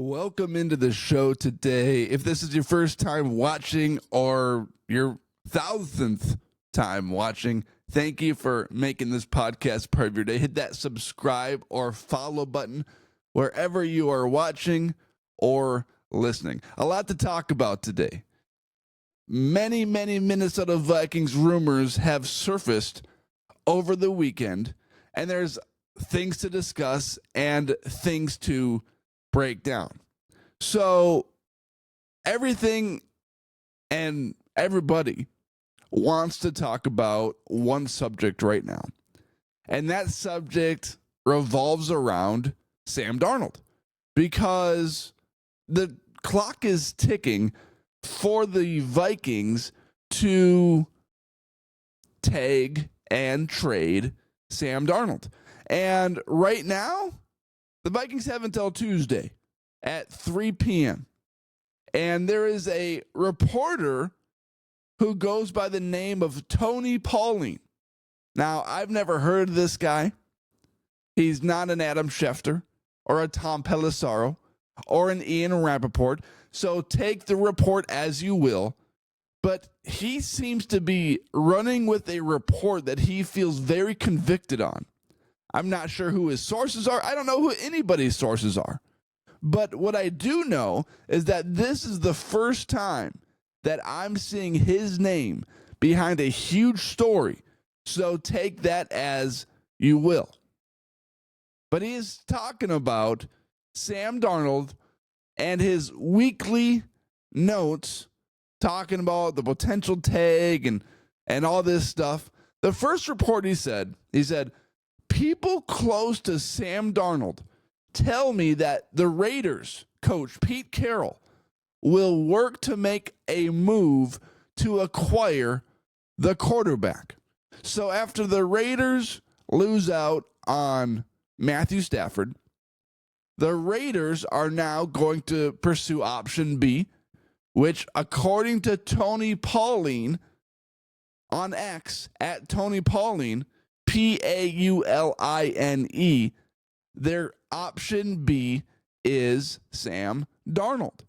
Welcome into the show today. If this is your first time watching or your 1,000th time watching, thank you for making this podcast part of your day. Hit that subscribe or follow button wherever you are watching or listening. A lot to talk about today. Many Minnesota Vikings rumors have surfaced over the weekend, and there's things to discuss and things to break down. So everything and everybody wants to talk about one subject right now. And that subject revolves around Sam Darnold, because the clock is ticking for the Vikings to tag and trade Sam Darnold. And right now, the Vikings have until Tuesday at 3 p.m. And there is a reporter who goes by the name of Tony Pauline. Now, I've never heard of this guy. He's not an Adam Schefter or a Tom Pelissero or an Ian Rappaport. So take the report as you will. But he seems to be running with a report that he feels very convicted on. I'm not sure who his sources are. I don't know who anybody's sources are. But what I do know is that this is the first time that I'm seeing his name behind a huge story. So take that as you will. But he is talking about Sam Darnold and his weekly notes, talking about the potential tag and all this stuff. The first report he said, people close to Sam Darnold tell me that the Raiders coach, Pete Carroll, will work to make a move to acquire the quarterback. So after the Raiders lose out on Matthew Stafford, the Raiders are now going to pursue option B, which, according to Tony Pauline on X, at Tony Pauline, Pauline, their option B is Sam Darnold.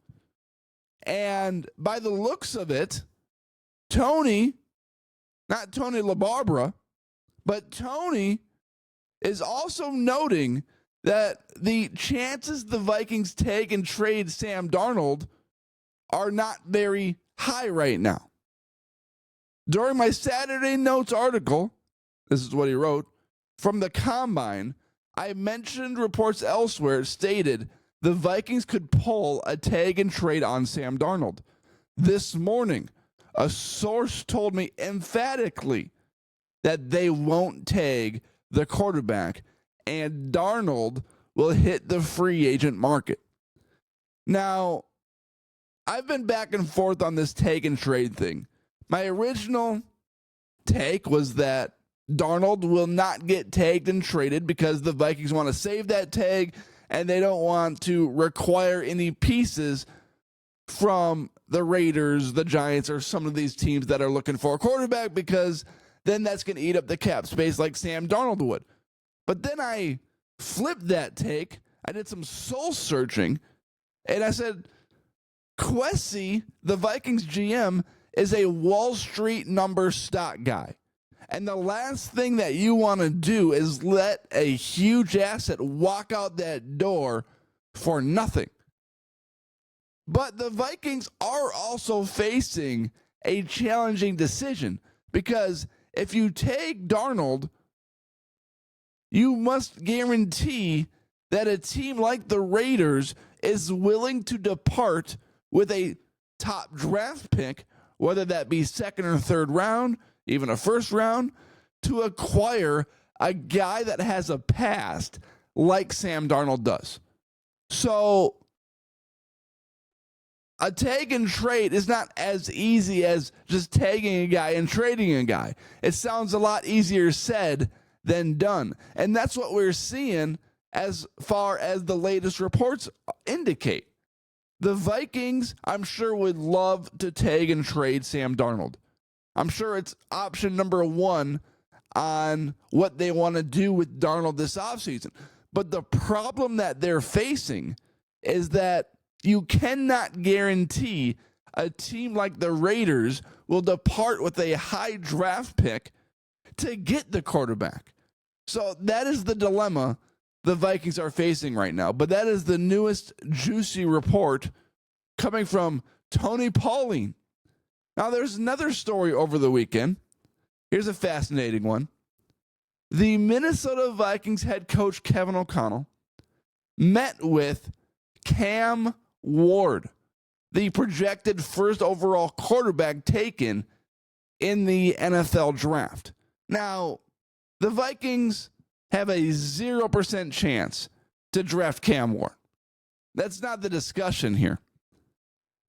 And by the looks of it, Tony, not Tony LaBarbera, but Tony is also noting that the chances the Vikings take and trade Sam Darnold are not very high right now. During my Saturday Notes article, this is what he wrote, from the Combine, I mentioned reports elsewhere stated the Vikings could pull a tag and trade on Sam Darnold. This morning, a source told me emphatically that they won't tag the quarterback and Darnold will hit the free agent market. Now, I've been back and forth on this tag and trade thing. My original take was that Darnold will not get tagged and traded because the Vikings want to save that tag and they don't want to require any pieces from the Raiders, the Giants, or some of these teams that are looking for a quarterback, because then that's going to eat up the cap space like Sam Darnold would. But then I flipped that take. I did some soul searching, and I said, Kwesi, the Vikings GM, is a Wall Street number stock guy. And the last thing that you want to do is let a huge asset walk out that door for nothing. But the Vikings are also facing a challenging decision, because if you take Darnold, you must guarantee that a team like the Raiders is willing to depart with a top draft pick, whether that be second or third round, even a first round, to acquire a guy that has a past like Sam Darnold does. So a tag and trade is not as easy as just tagging a guy and trading a guy. It sounds a lot easier said than done. And that's what we're seeing as far as the latest reports indicate. The Vikings, I'm sure, would love to tag and trade Sam Darnold. I'm sure it's option number one on what they want to do with Darnold this offseason. But the problem that they're facing is that you cannot guarantee a team like the Raiders will depart with a high draft pick to get the quarterback. So that is the dilemma the Vikings are facing right now. But that is the newest juicy report coming from Tony Pauline. Now, there's another story over the weekend. Here's a fascinating one. The Minnesota Vikings head coach Kevin O'Connell met with Cam Ward, the projected first overall quarterback taken in the NFL draft. Now, the Vikings have a 0% chance to draft Cam Ward. That's not the discussion here.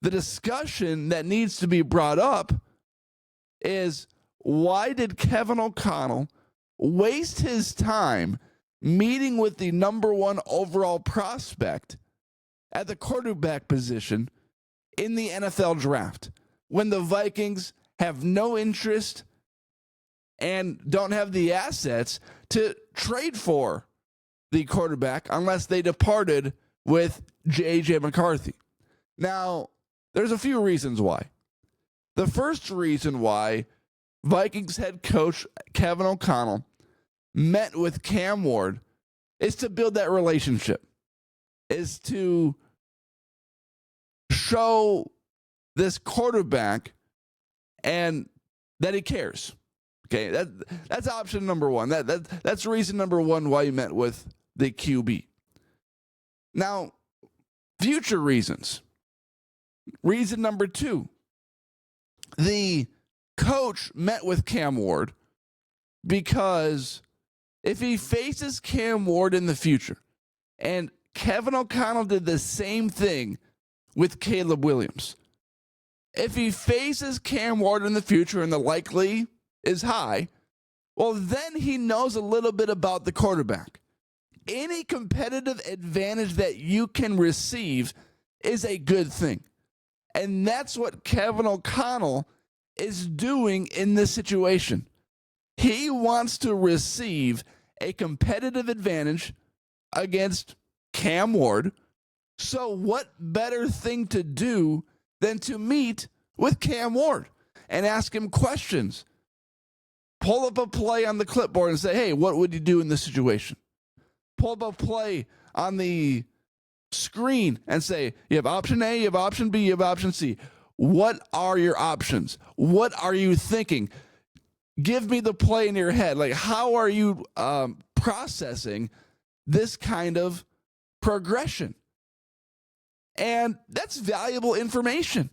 The discussion that needs to be brought up is, why did Kevin O'Connell waste his time meeting with the number one overall prospect at the quarterback position in the NFL draft when the Vikings have no interest and don't have the assets to trade for the quarterback unless they departed with J.J. McCarthy? Now, there's a few reasons why. The first reason why Vikings head coach Kevin O'Connell met with Cam Ward is to build that relationship, is to show this quarterback and that he cares. Okay, that's option number one. That's reason number one why he met with the QB. Now, future reasons. Reason number two, the coach met with Cam Ward because if he faces Cam Ward in the future, and Kevin O'Connell did the same thing with Caleb Williams, if he faces Cam Ward in the future and the likely is high, well, then he knows a little bit about the quarterback. Any competitive advantage that you can receive is a good thing. And that's what Kevin O'Connell is doing in this situation. He wants to receive a competitive advantage against Cam Ward. So what better thing to do than to meet with Cam Ward and ask him questions? Pull up a play on the clipboard and say, hey, what would you do in this situation? Pull up a play on the screen and say, you have option A, you have option B, you have option C. What are your options? What are you thinking? Give me the play in your head. Like, how are you processing this kind of progression? And that's valuable information.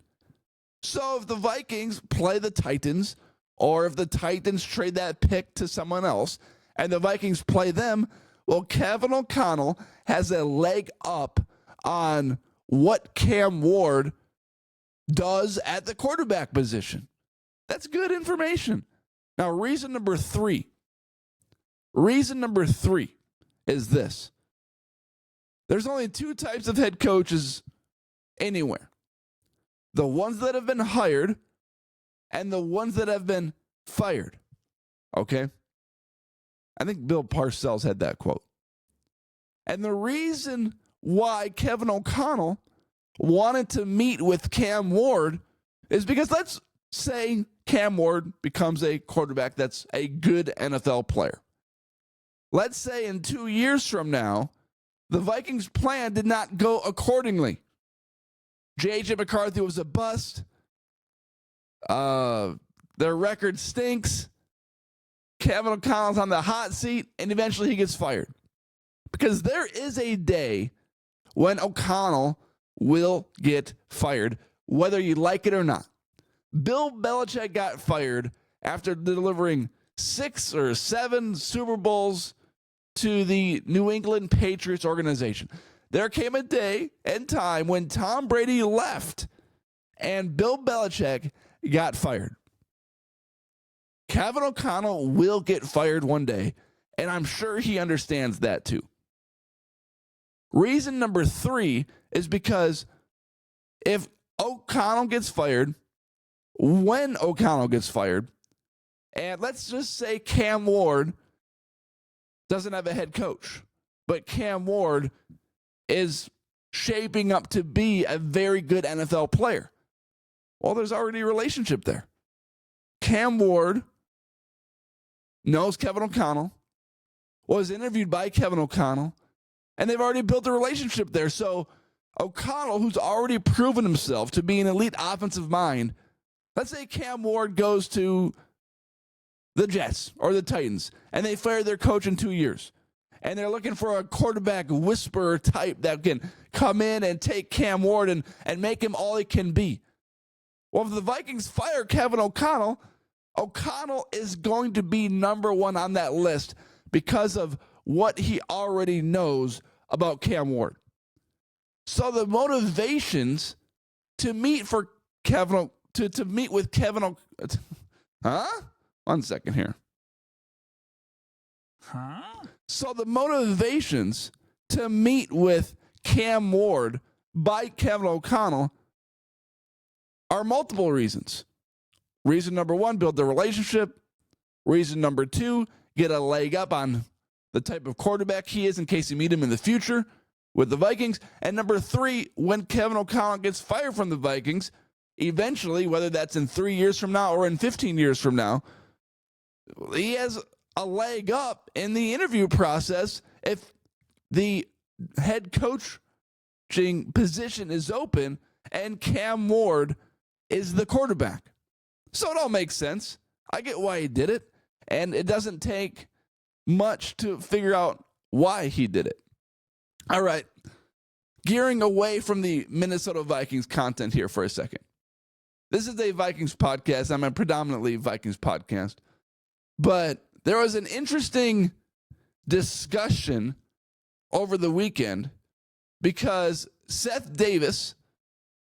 So if the Vikings play the Titans, or if the Titans trade that pick to someone else and the Vikings play them, well, Kevin O'Connell has a leg up on what Cam Ward does at the quarterback position. That's good information. Now, reason number three is this. There's only two types of head coaches anywhere. The ones that have been hired and the ones that have been fired. Okay? I think Bill Parcells had that quote. And the reason why Kevin O'Connell wanted to meet with Cam Ward is because, let's say Cam Ward becomes a quarterback that's a good NFL player. Let's say in 2 years from now, the Vikings' plan did not go accordingly. J.J. McCarthy was a bust. Their record stinks. Kevin O'Connell's on the hot seat, and eventually he gets fired. Because there is a day when O'Connell will get fired, whether you like it or not. Bill Belichick got fired after delivering 6 or 7 Super Bowls to the New England Patriots organization. There came a day and time when Tom Brady left and Bill Belichick got fired. Kevin O'Connell will get fired one day, and I'm sure he understands that too. Reason number 3 is because if O'Connell gets fired, when O'Connell gets fired, and let's just say Cam Ward doesn't have a head coach, but Cam Ward is shaping up to be a very good NFL player. Well, there's already a relationship there. Cam Ward knows Kevin O'Connell, was interviewed by Kevin O'Connell, and they've already built a relationship there. So O'Connell, who's already proven himself to be an elite offensive mind, let's say Cam Ward goes to the Jets or the Titans, and they fire their coach in 2 years, and they're looking for a quarterback whisperer type that can come in and take Cam Ward and make him all he can be. Well, if the Vikings fire Kevin O'Connell, O'Connell is going to be number one on that list because of what he already knows about Cam Ward. So the motivations to meet for Kevin to meet with Kevin One second here. So the motivations to meet with Cam Ward by Kevin O'Connell are multiple reasons. Reason number one, build the relationship. Reason number two, get a leg up on the type of quarterback he is in case you meet him in the future with the Vikings. And number three, when Kevin O'Connell gets fired from the Vikings, eventually, whether that's in 3 years from now or in 15 years from now, he has a leg up in the interview process if the head coaching position is open and Cam Ward is the quarterback. So it all makes sense. I get why he did it, and it doesn't take much to figure out why he did it. All right, gearing away from the Minnesota Vikings content here for a second. This is a Vikings podcast. I'm a predominantly Vikings podcast. But there was an interesting discussion over the weekend because Seth Davis,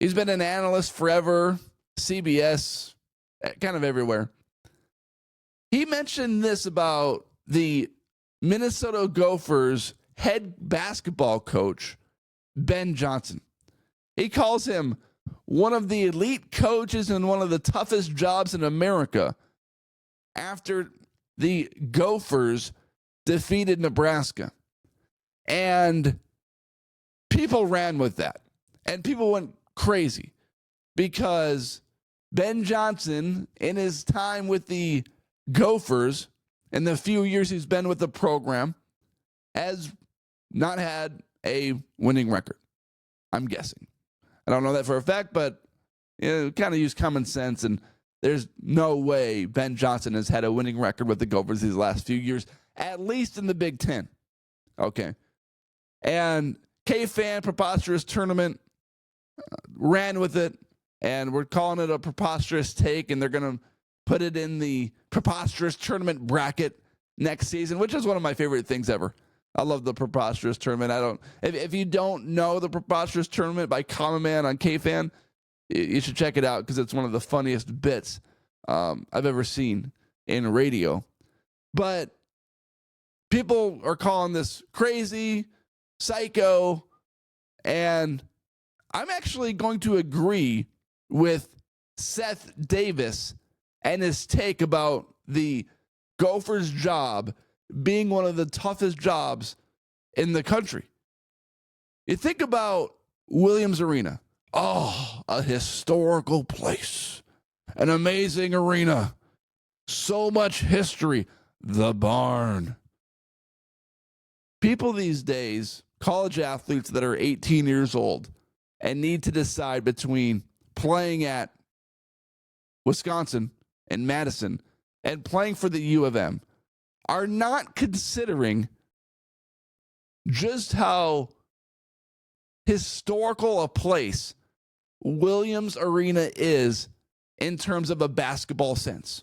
he's been an analyst forever, CBS, kind of everywhere. He mentioned this about the Minnesota Gophers head basketball coach, Ben Johnson. He calls him one of the elite coaches and one of the toughest jobs in America after the Gophers defeated Nebraska. And people ran with that. And people went crazy because Ben Johnson, in his time with the Gophers, in the few years he's been with the program, has not had a winning record. I'm guessing. I don't know that for a fact, but kind of use common sense, and there's no way Ben Johnson has had a winning record with the Gophers these last few years, at least in the Big Ten. Okay. And K-Fan Preposterous Tournament ran with it, and we're calling it a preposterous take, and they're going to put it in the Preposterous Tournament bracket next season, which is one of my favorite things ever. I love the Preposterous Tournament. If you don't know the Preposterous Tournament by Common Man on K-Fan, you should check it out because it's one of the funniest bits I've ever seen in radio. But people are calling this crazy, psycho, and I'm actually going to agree with Seth Davis and his take about the Gophers' job being one of the toughest jobs in the country. You think about Williams Arena. Oh, a historical place. An amazing arena. So much history. The barn. People these days, college athletes that are 18 years old and need to decide between playing at Wisconsin and Madison and playing for the U of M, are not considering just how historical a place Williams Arena is in terms of a basketball sense.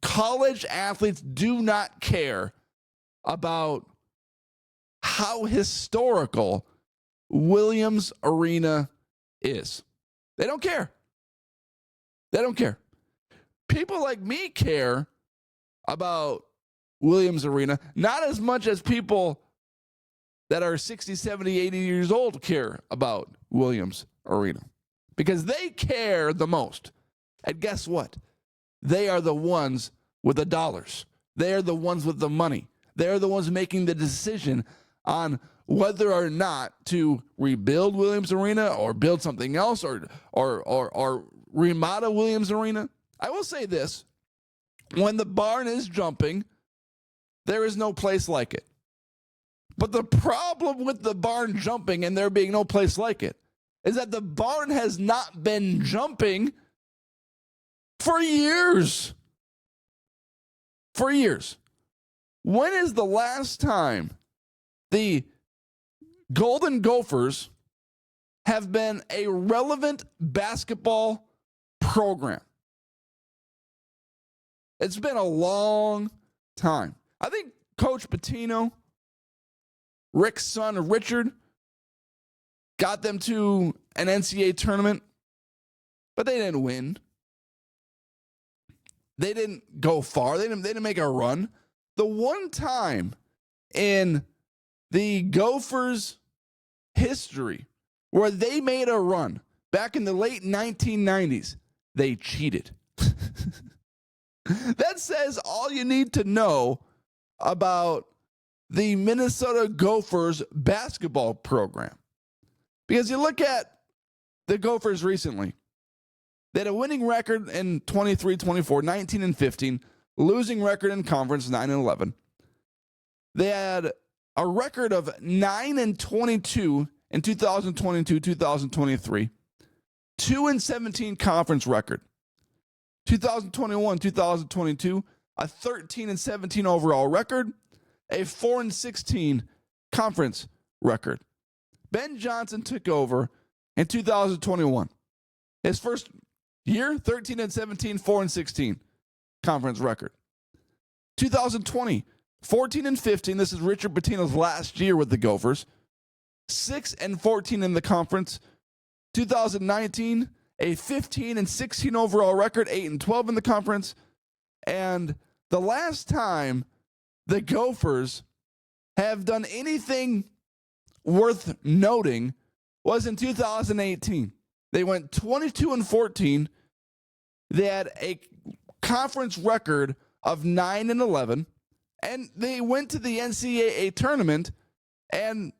College athletes do not care about how historical Williams Arena is. They don't care. They don't care. People like me care about Williams Arena, not as much as people that are 60, 70, 80 years old care about Williams Arena because they care the most. And guess what? They are the ones with the dollars. They are the ones with the money. They are the ones making the decision on whether or not to rebuild Williams Arena or build something else or remodel Williams Arena. I will say this. When the barn is jumping, there is no place like it. But the problem with the barn jumping and there being no place like it is that the barn has not been jumping for years. For years. When is the last time the Golden Gophers have been a relevant basketball program? It's been a long time. I think Coach Pitino, Rick's son, Richard, got them to an NCAA tournament, but they didn't win. They didn't go far. They didn't make a run. The one time in the Gophers' history where they made a run, back in the late 1990s, they cheated. That says all you need to know about the Minnesota Gophers basketball program. Because you look at the Gophers recently, they had a winning record in 23-24, 19-15, losing record in conference 9-11. They had a record of 9-22 in 2022-2023, 2-17 conference record. 2021-2022, a 13-17 overall record, a 4-16 conference record. Ben Johnson took over in 2021. His first year, 13-17, 4-16 conference record. 2020, 14-15. This is Richard Pitino's last year with the Gophers. 6-14 in the conference. 2019, a 15-16 overall record, 8-12 in the conference. And the last time the Gophers have done anything worth noting was in 2018. They went 22-14. They had a conference record of 9-11, and they went to the NCAA tournament, and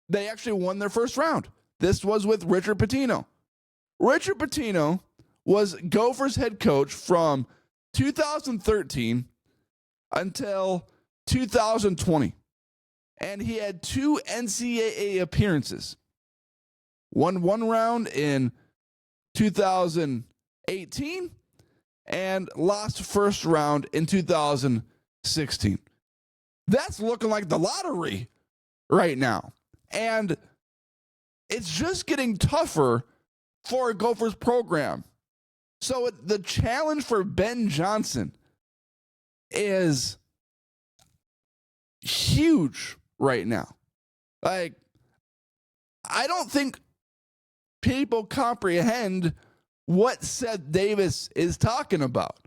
they actually won their first round. This was with Richard Pitino. Richard Pitino was Gophers head coach from 2013 until 2020. And he had 2 NCAA appearances. Won one round in 2018 and lost first round in 2016. That's looking like the lottery right now. And it's just getting tougher for a Gophers program. So the challenge for Ben Johnson is huge right now. Like, I don't think people comprehend what Seth Davis is talking about,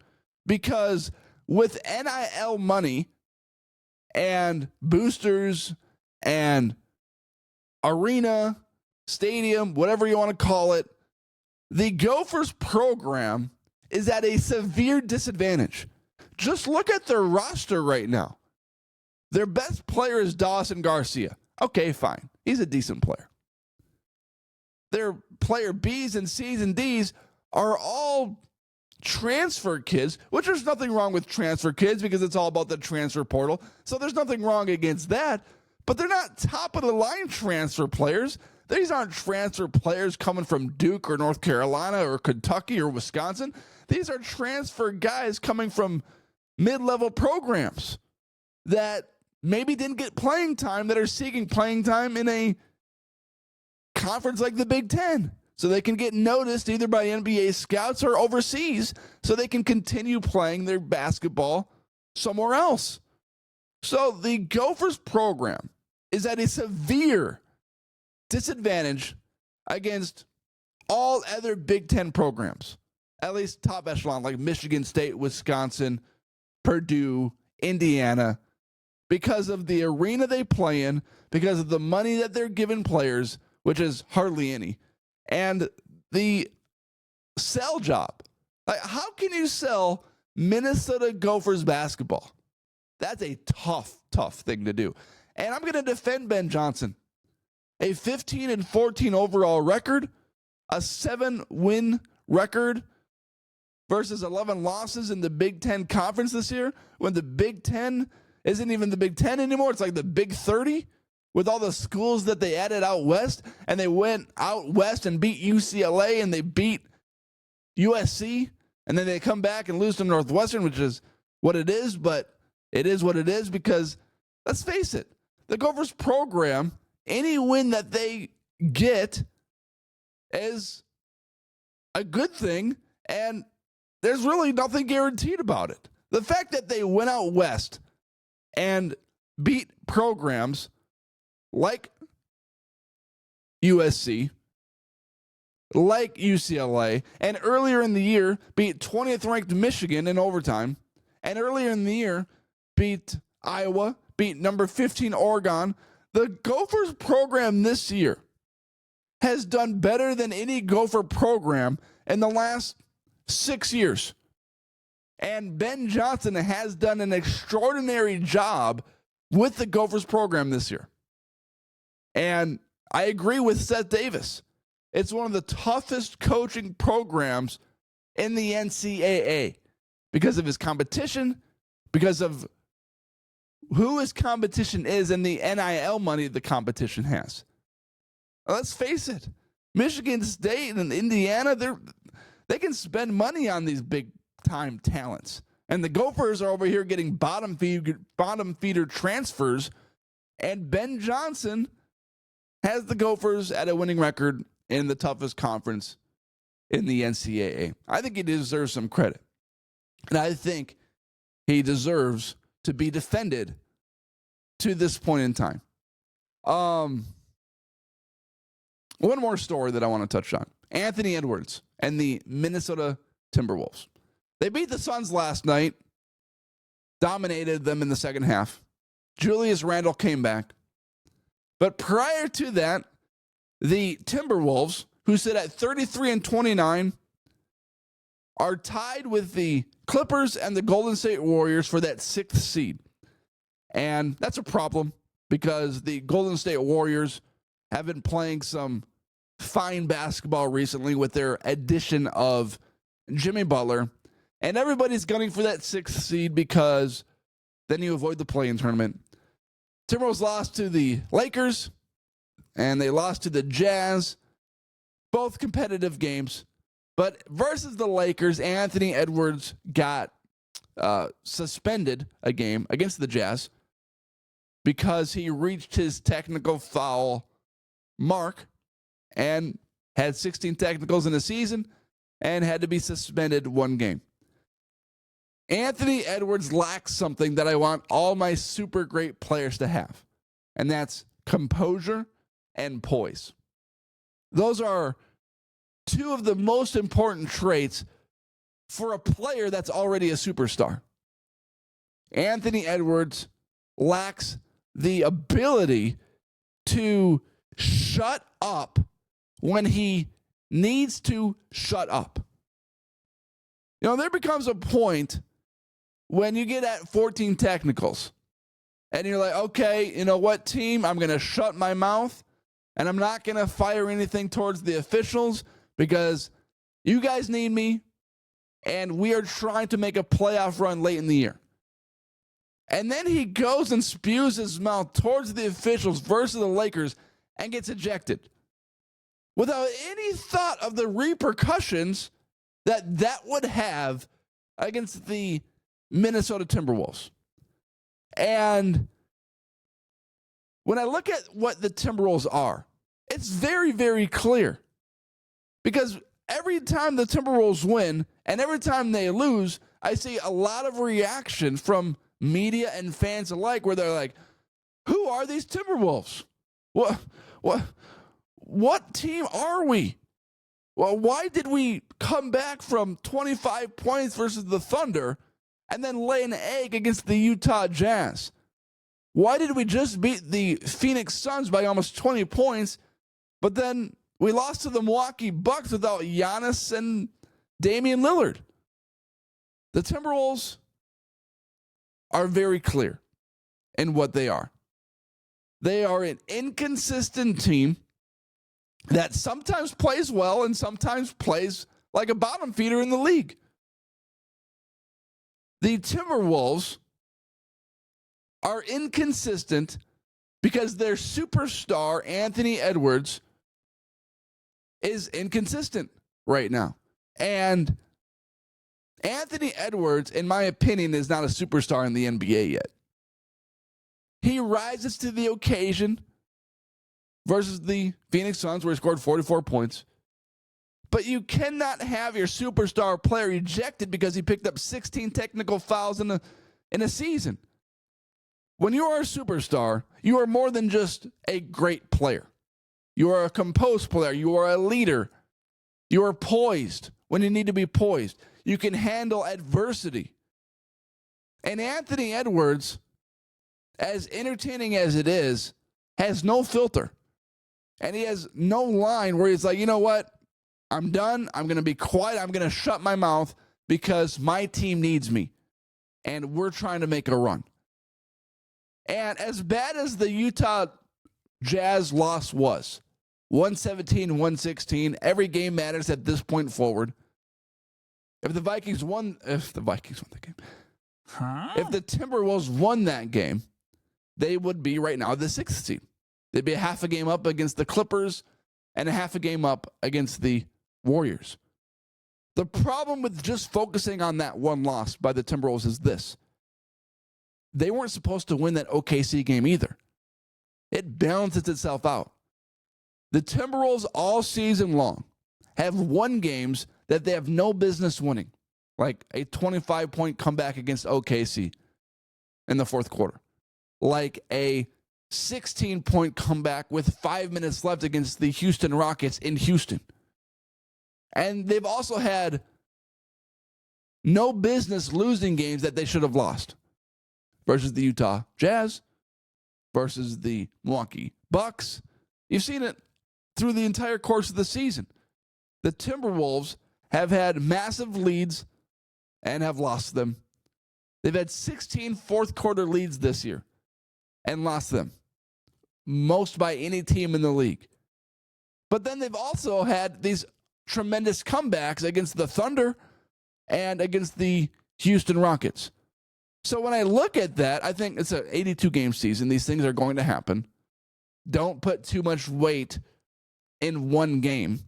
because with NIL money and boosters and arena, stadium, whatever you want to call it, the Gophers program is at a severe disadvantage. Just look at their roster right now. Their best player is Dawson Garcia. Okay, fine. He's a decent player. Their player Bs and Cs and Ds are all transfer kids, which there's nothing wrong with transfer kids because it's all about the transfer portal. So there's nothing wrong against that. But they're not top of the line transfer players. These aren't transfer players coming from Duke or North Carolina or Kentucky or Wisconsin. These are transfer guys coming from mid-level programs that maybe didn't get playing time, that are seeking playing time in a conference like the Big Ten, so they can get noticed either by NBA scouts or overseas, so they can continue playing their basketball somewhere else. So the Gophers program is at a severe disadvantage against all other Big Ten programs, at least top echelon, like Michigan State, Wisconsin, Purdue, Indiana, because of the arena they play in, because of the money that they're giving players, which is hardly any, and the sell job. Like, how can you sell Minnesota Gophers basketball? That's a tough thing to do. And I'm going to defend Ben Johnson. A 15-14 overall record, a 7-win record versus 11 losses in the Big Ten Conference this year, when the Big Ten isn't even the Big Ten anymore. It's like the Big 30 with all the schools that they added out west, and they went out west and beat UCLA and they beat USC, and then they come back and lose to Northwestern, which is what it is, but it is what it is because, let's face it, the Gophers program, any win that they get is a good thing, and there's really nothing guaranteed about it. The fact that they went out west and beat programs like USC, like UCLA, and earlier in the year beat 20th ranked Michigan in overtime, and earlier in the year beat Iowa, beat number 15 Oregon. The Gophers program this year has done better than any Gopher program in the last 6 years. And Ben Johnson has done an extraordinary job with the Gophers program this year. And I agree with Seth Davis. It's one of the toughest coaching programs in the NCAA because of his competition, because of who his competition is, and the NIL money the competition has. Let's face it, Michigan State and Indiana, they can spend money on these big-time talents. And the Gophers are over here getting bottom feeder transfers, and Ben Johnson has the Gophers at a winning record in the toughest conference in the NCAA. I think he deserves some credit. And I think he deserves to be defended to this point in time. One more story that I want to touch on. Anthony Edwards and the Minnesota Timberwolves. They beat the Suns last night, dominated them in the second half. Julius Randle came back. But prior to that, the Timberwolves, who sit at 33-29, are tied with the Clippers and the Golden State Warriors for that 6th seed. And that's a problem because the Golden State Warriors have been playing some fine basketball recently with their addition of Jimmy Butler. And everybody's gunning for that 6th seed because then you avoid the play-in tournament. Timberwolves lost to the Lakers and they lost to the Jazz. Both competitive games. But versus the Lakers, Anthony Edwards got suspended a game against the Jazz because he reached his technical foul mark and had 16 technicals in a season and had to be suspended one game. Anthony Edwards lacks something that I want all my super great players to have, and that's composure and poise. Those are two of the most important traits for a player that's already a superstar. Anthony Edwards lacks the ability to shut up when he needs to shut up. You know, there becomes a point when you get at 14 technicals and you're like, okay, you know what, team? I'm going to shut my mouth and I'm not going to fire anything towards the officials because you guys need me and we are trying to make a playoff run late in the year. And then he goes and spews his mouth towards the officials versus the Lakers and gets ejected without any thought of the repercussions that would have against the Minnesota Timberwolves. And when I look at what the Timberwolves are, it's very, very clear. Because every time the Timberwolves win and every time they lose, I see a lot of reaction from media and fans alike where they're like, who are these Timberwolves? What team are we? Well, why did we come back from 25 points versus the Thunder and then lay an egg against the Utah Jazz? Why did we just beat the Phoenix Suns by almost 20 points, but then we lost to the Milwaukee Bucks without Giannis and Damian Lillard? The Timberwolves are very clear in what they are. They are an inconsistent team that sometimes plays well and sometimes plays like a bottom feeder in the league. The Timberwolves are inconsistent because their superstar, Anthony Edwards, is inconsistent right now. And Anthony Edwards, in my opinion, is not a superstar in the NBA yet. He rises to the occasion versus the Phoenix Suns, where he scored 44 points. But you cannot have your superstar player ejected because he picked up 16 technical fouls in a season. When you are a superstar, you are more than just a great player. You are a composed player. You are a leader. You are poised when you need to be poised. You can handle adversity. And Anthony Edwards, as entertaining as it is, has no filter. And he has no line where he's like, you know what? I'm done. I'm going to be quiet. I'm going to shut my mouth because my team needs me. And we're trying to make a run. And as bad as the Utah Jazz loss was, 117-116, every game matters at this point forward. If the Vikings won the game, if the Timberwolves won that game, they would be right now the 6th seed. They'd be a half a game up against the Clippers and a half a game up against the Warriors. The problem with just focusing on that one loss by the Timberwolves is this. They weren't supposed to win that OKC game either. It balances itself out. The Timberwolves all season long have won games that they have no business winning, like a 25-point comeback against OKC in the fourth quarter, like a 16-point comeback with 5 minutes left against the Houston Rockets in Houston. And they've also had no business losing games that they should have lost versus the Utah Jazz, versus the Milwaukee Bucks. You've seen it through the entire course of the season. The Timberwolves have had massive leads and have lost them. They've had 16 fourth quarter leads this year and lost them, most by any team in the league. But then they've also had these tremendous comebacks against the Thunder and against the Houston Rockets. So when I look at that, I think it's an 82-game season. These things are going to happen. Don't put too much weight in one game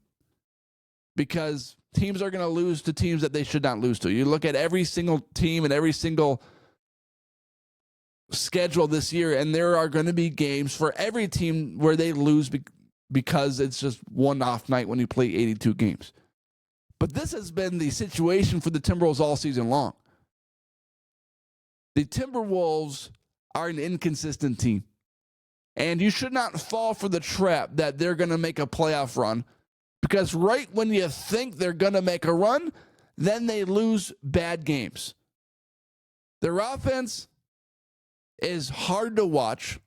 because teams are going to lose to teams that they should not lose to. You look at every single team and every single schedule this year, and there are going to be games for every team where they lose because it's just one off night when you play 82 games. But this has been the situation for the Timberwolves all season long. The Timberwolves are an inconsistent team. And you should not fall for the trap that they're going to make a playoff run, because right when you think they're going to make a run, then they lose bad games. Their offense is hard to watch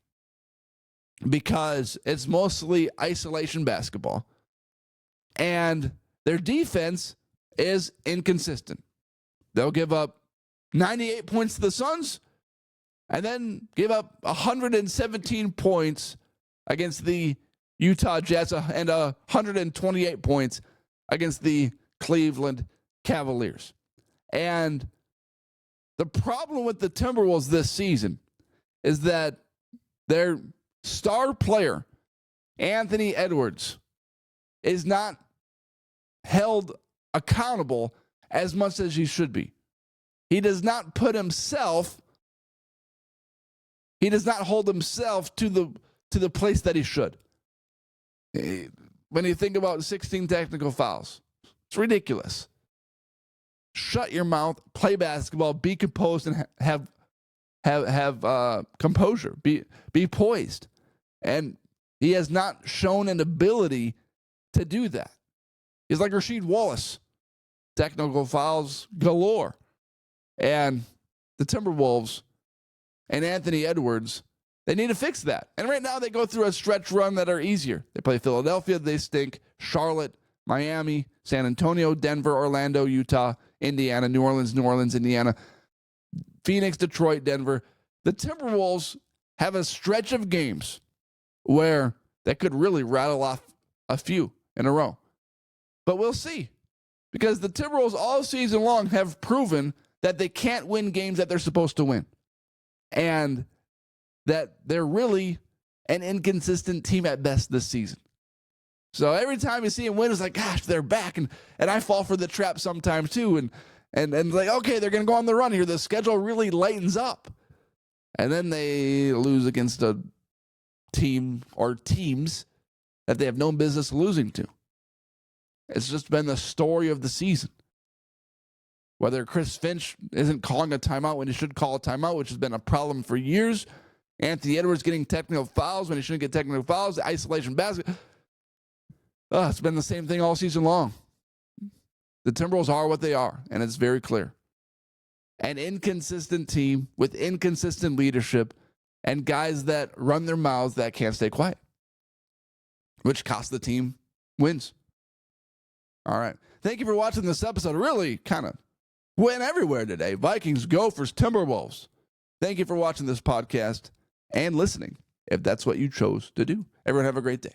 because it's mostly isolation basketball. And their defense is inconsistent. They'll give up 98 points to the Suns and then give up 117 points against the Utah Jazz and 128 points against the Cleveland Cavaliers. And the problem with the Timberwolves this season is that their star player, Anthony Edwards, is not held accountable as much as he should be. He does not hold himself to the place that he should. When you think about 16 technical fouls, it's ridiculous. Shut your mouth, play basketball, be composed, and have composure. Be poised. And he has not shown an ability to do that. He's like Rasheed Wallace. Technical fouls galore. And the Timberwolves and Anthony Edwards, they need to fix that. And right now they go through a stretch run that are easier. They play Philadelphia, they stink. Charlotte, Miami, San Antonio, Denver, Orlando, Utah, Indiana, New Orleans, Indiana, Phoenix, Detroit, Denver. The Timberwolves have a stretch of games where that could really rattle off a few in a row. But we'll see, because the Timberwolves all season long have proven that they can't win games that they're supposed to win, and that they're really an inconsistent team at best this season. So every time you see them win, it's like, gosh, they're back. And I fall for the trap sometimes too. And like, okay, they're going to go on the run here. The schedule really lightens up. And then they lose against a team or teams that they have no business losing to. It's just been the story of the season. Whether Chris Finch isn't calling a timeout when he should call a timeout, which has been a problem for years. Anthony Edwards getting technical fouls when he shouldn't get technical fouls. The isolation basket. It's been the same thing all season long. The Timberwolves are what they are, and it's very clear. An inconsistent team with inconsistent leadership and guys that run their mouths that can't stay quiet, which costs the team wins. All right. Thank you for watching this episode. Really kind of went everywhere today. Vikings, Gophers, Timberwolves. Thank you for watching this podcast and listening, if that's what you chose to do. Everyone have a great day.